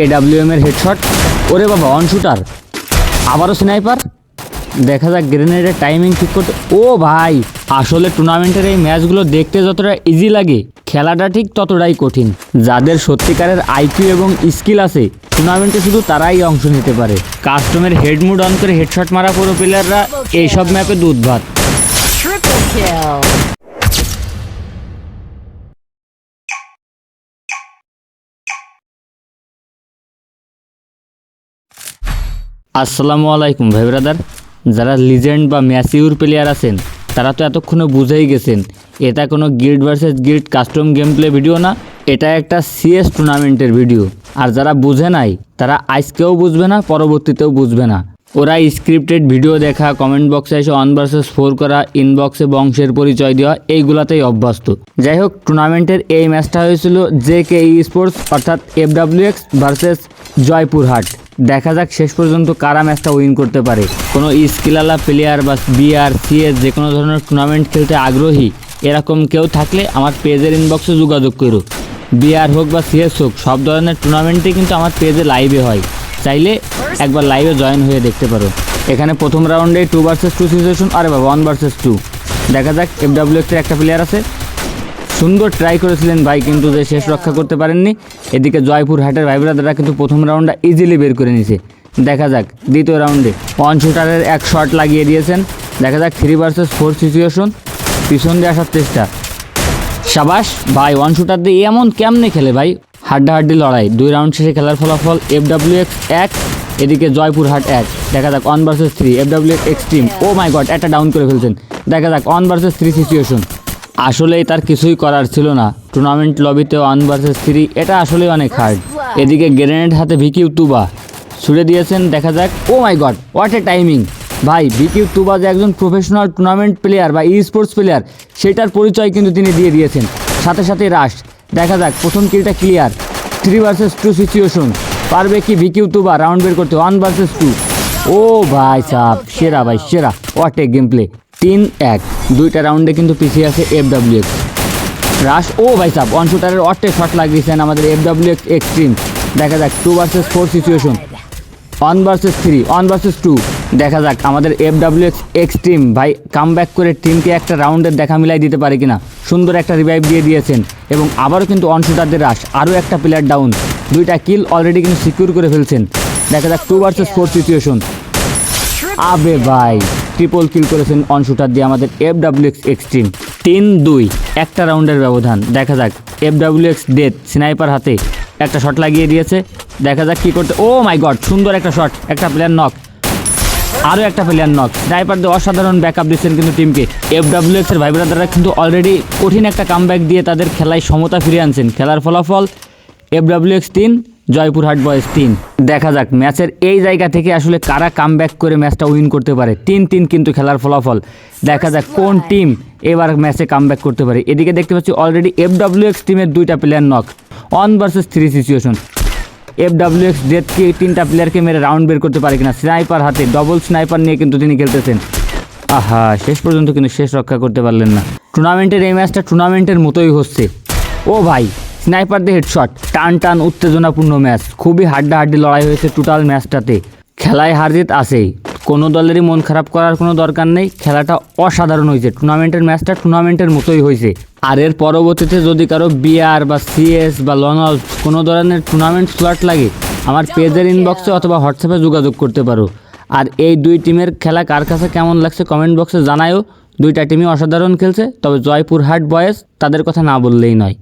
AWM এর headshot, ওরে বাবা অন শুটার, আবারও স্নাইপার। দেখা যাক গ্রেনেডের টাইমিং ঠিক করতে। ও ভাই, আসলে টুর্নামেন্টের এই ম্যাচগুলো দেখতে যতটা ইজি লাগে, খেলাটা ঠিক ততটাই কঠিন। যাদের সত্যিকারের আইকিউ এবং স্কিল আছে, টুর্নামেন্টে শুধু তারাই অংশ নিতে পারে। কাস্টমের হেড মুড অন করে হেডশট মারা পুরো প্লেয়াররা এইসব ম্যাপে দুধ ভাত। Triple kill. আসসালামু আলাইকুম ভাই ব্রাদার। যারা লিজেন্ড বা ম্যাচিউর প্লেয়ার আছেন তারা তো এতক্ষণে বুঝেই গেছেন এটা কোনো guild versus guild custom game play video না, এটা একটা সিএস টুর্নামেন্টের ভিডিও। আর যারা বুঝে নাই তারা আজকেও বুঝবে না, পরবর্তীতেও বুঝবে না। ওরা স্ক্রিপ্টেড ভিডিও দেখা, কমেন্ট বক্সে এসে 1 vs 4 করা, ইনবক্সে বংশের পরিচয় দেওয়া, এইগুলাতেই অভ্যস্ত। যাই হোক, টুর্নামেন্টের এই ম্যাচটা হয়েছিল JK স্পোর্টস অর্থাৎ FWX ভার্সেস জয়পুরহাট। দেখা যাক শেষ পর্যন্ত কারা ম্যাচটা উইন করতে পারে। কোনো স্কিলালা প্লেয়ার বা বিআর সিএস যে কোনো ধরনের টুর্নামেন্ট খেলতে আগ্রহী এরকম কেউ থাকলে আমার পেজের ইনবক্সে যোগাযোগ করো। বিআর হোক বা সিএস হোক, সব ধরনের টুর্নামেন্টই কিন্তু আমার পেজে লাইভে হয়, চাইলে একবার লাইভে জয়েন হয়ে দেখতে পারো। এখানে প্রথম রাউন্ডে 2 vs 2 সিচুয়েশন। আরে বাবা 1 vs 2। দেখা যাক FWX এর একটা প্লেয়ার আছে, সুন্দর ট্রাই করেছিলেন ভাই, কিন্তু যে শেষ রক্ষা করতে পারেননি। এদিকে জয়পুরহাটের ভাই ব্রাদাররা কিন্তু প্রথম রাউন্ডটা ইজিলি বের করে নিয়েছে। দেখা যাক দ্বিতীয় রাউন্ডে ওয়ান শুটারের এক শট লাগিয়ে দিয়েছেন। দেখা যাক 3 vs 4 সিচুয়েশন, পিছন দিয়ে আসার চেষ্টা। সাবাস ভাই, ওয়ান শুটার দিয়ে এমন কেমনে খেলে ভাই। হাড্ডাহাড্ডি লড়াই, 2 রাউন্ড শেষে খেলার ফলাফল FWX 1, এদিকে জয়পুরহাট 1। দেখা যাক 1 vs 3 FWX এক্সট্রিম। ও মাই গড, একটা ডাউন করে ফেলছেন। দেখা যাক 1 vs 3 সিচুয়েশন। আসলেই তার কিছুই করার ছিল না, টুর্নামেন্ট লবিতে 1 vs 3 এটা আসলেই অনেক হার্ড। এদিকে গ্রেনেড হাতে ভিকিউ তুবা ছুড়ে দিয়েছেন। দেখা যাক, ও মাই গড হোয়াট এ টাইমিং ভাই। ভিকিউ তুবা যে একজন প্রফেশনাল টুর্নামেন্ট প্লেয়ার বা স্পোর্টস প্লেয়ার, সেটার পরিচয় কিন্তু তিনি দিয়ে দিয়েছেন। সাথে সাথে রাশ। দেখা যাক প্রথম কিলটা ক্লিয়ার। 3 vs 2 সিচুয়েশন, পারবে কি ভিকিউ তুবা রাউন্ড বের করতে? 1 vs 2। ও ভাই সাহ, সেরা ভাই সেরা, হোয়াট এ গেম প্লে। 3-1, 2টা রাউন্ডে কিন্তু পিছিয়ে আছে FWX। রাশ, ও ভাই সাহ, ওয়ান শুটারের অট্টে শট লাগিয়েছেন আমাদের FWX এক্সট্রিম। দেখা যাক 2 vs 4 সিচুয়েশন, 1 vs 3, 1 vs 2। দেখা যাক আমাদের FWX এক্সট্রিম ভাই কামব্যাক করে টিমকে একটা রাউন্ডের দেখা মিলাই দিতে পারে কিনা। সুন্দর একটা রিভাইভ দিয়ে দিয়েছেন এবং আবারও কিন্তু ওয়ান শুটারদের রাশ, আরও একটা প্লেয়ার ডাউন। 2টা কিল অলরেডি কিন্তু সিকিউর করে ফেলছেন। দেখা যাক 2 vs 4 সিচুয়েশন। আবে ভাই, ট্রিপল কিল করেছেন অন শুটার দিয়ে আমাদের FWX এক্সট্রিম। 3-2, একটা রাউন্ডের ব্যবধান। দেখা যাক FWX ডেথ, স্নাইপার হাতে একটা শট লাগিয়ে দিয়েছে। দেখা যাক কি করতে। ও মাই গড, সুন্দর একটা শট, একটা প্লেয়ার নক, আরও একটা প্লেয়ার নক। স্নাইপার দিয়ে অসাধারণ ব্যাকআপ দিচ্ছেন কিন্তু টিমকে। FWX এর ভাই ব্রাদাররা কিন্তু অলরেডি কঠিন একটা কামব্যাক দিয়ে তাদের খেলায় সমতা ফিরিয়ে আনছেন। খেলার ফলাফল FWX 3, জয়পুরহাট বয়েজ 3। দেখা যাক ম্যাচের এই জায়গা থেকে আসলে কারা কামব্যাক করে ম্যাচটা উইন করতে পারে। 3-3 কিন্তু খেলার ফলাফল। দেখা যাক কোন টিম এবার ম্যাচে কামব্যাক করতে পারে। এদিকে দেখতে পাচ্ছি অলরেডি FWX টিমের 2টা player knock. 1 vs 3 situation, FWX death কি 3টা প্লেয়ারকে মেরে রাউন্ড বের করতে পারে কিনা। স্নাইপার হাতে, ডবল স্নাইপার নিয়ে কিন্তু তিনি খেলতেছেন। আহা, শেষ পর্যন্ত কিন্তু শেষ রক্ষা করতে পারলেন না। টুর্নামেন্টের এই ম্যাচটা টুর্নামেন্টের মতোই হচ্ছে। ও ভাই, স্নাইপার দিয়ে হেডশট, টান টান উত্তেজনাপূর্ণ ম্যাচ, খুবই হাড্ডাহাড্ডি লড়াই হয়েছে টোটাল ম্যাচটাতে। খেলায় হার জিত আছেই, কোনো দলেরই মন খারাপ করার কোনো দরকার নেই। খেলাটা অসাধারণ হয়েছে, টুর্নামেন্টের ম্যাচটা টুর্নামেন্টের মতোই হয়েছে। আর এর পরবর্তীতে যদি কারো বিআর বা সিএস বা লনল কোনো ধরনের টুর্নামেন্ট স্লট লাগে, আমার পেজের ইনবক্সে অথবা হোয়াটসঅ্যাপে যোগাযোগ করতে পারো। আর এই 2 টিমের খেলা কার কাছে কেমন লাগছে কমেন্ট বক্সে জানায়ও। 2টা টিমই অসাধারণ খেলছে, তবে জয়পুরহাট বয়েজ তাদের কথা না বললেই নয়।